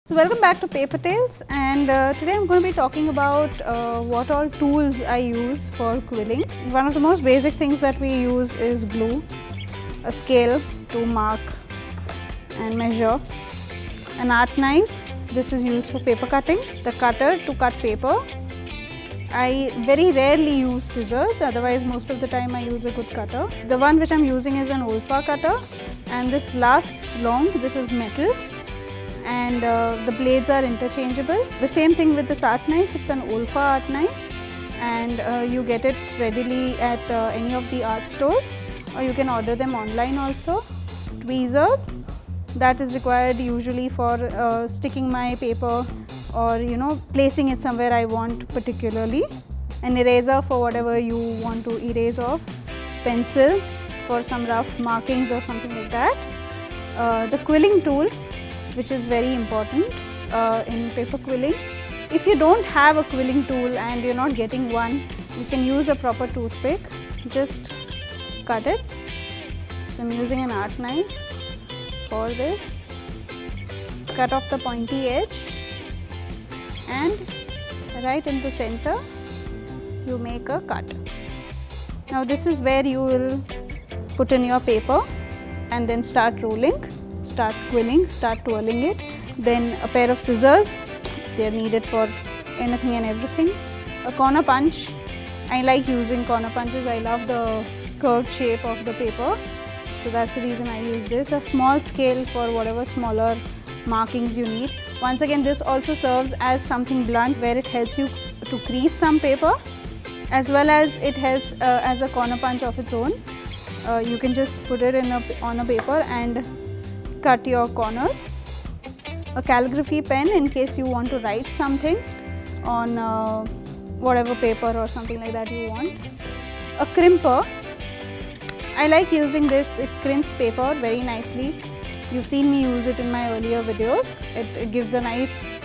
So welcome back to Paper Tales, and today I'm going to be talking about what all tools I use for quilling. One of the most basic things that we use is glue, a scale to mark and measure, an art knife, this is used for paper cutting, the cutter to cut paper. I very rarely use scissors, otherwise most of the time I use a good cutter. The one which I'm using is an Olfa cutter, and this lasts long, this is metal. And the blades are interchangeable. The same thing with this art knife, it's an Olfa art knife, and you get it readily at any of the art stores, or you can order them online also. Tweezers, that is required usually for sticking my paper or placing it somewhere I want particularly. An eraser for whatever you want to erase off. Pencil for some rough markings or something like that. The quilling tool, which is very important in paper quilling. If you don't have a quilling tool and you're not getting one, you can use a proper toothpick. Just cut it. So I'm using an art knife for this. Cut off the pointy edge, and right in the center you make a cut. Now this is where you will put in your paper and then start rolling. Start quilling, start twirling it. Then a pair of scissors, they are needed for anything and everything. A corner punch, I like using corner punches, I love the curved shape of the paper, so that's the reason I use this. A small scale for whatever smaller markings you need. Once again, this also serves as something blunt where it helps you to crease some paper, as well as it helps as a corner punch of its own. You can just put it on a paper and cut your corners. A calligraphy pen in case you want to write something on whatever paper or something like that you want. A crimper, I like using this, it crimps paper very nicely. You've seen me use it in my earlier videos. It gives a nice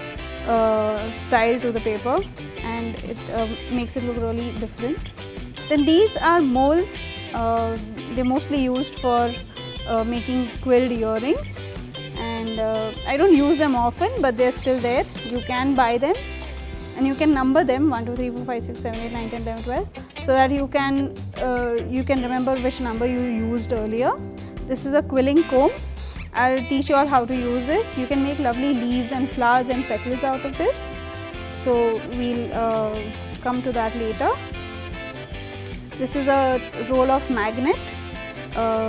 style to the paper, and it makes it look really different. Then these are molds, they're mostly used for making quilled earrings, and I don't use them often, but they're still there. You can buy them and you can number them 1, 2, 3, 4, 5, 6, 7, 8, 9, 10, 11, 12, so that you can remember which number you used earlier. This is a quilling comb. I'll teach you all how to use this. You can make lovely leaves and flowers and petals out of this, so we'll come to that later. This is a roll of magnet.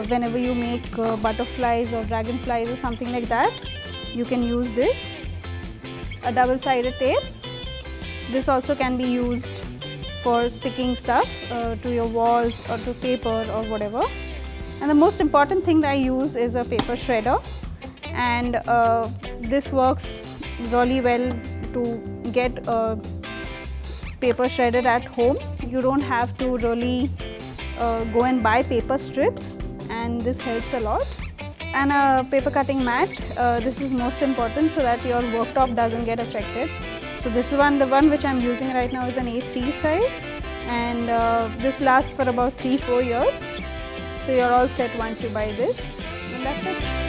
Whenever you make butterflies or dragonflies or something like that, you can use this. A double-sided tape. This also can be used for sticking stuff to your walls or to paper or whatever. And the most important thing that I use is a paper shredder, and this works really well to get paper shredded at home. You don't have to really go and buy paper strips, and this helps a lot. And a paper cutting mat, this is most important so that your worktop doesn't get affected. So this one, the one which I'm using right now, is an A3 size, and this lasts for about 3-4 years. So you're all set once you buy this, and that's it.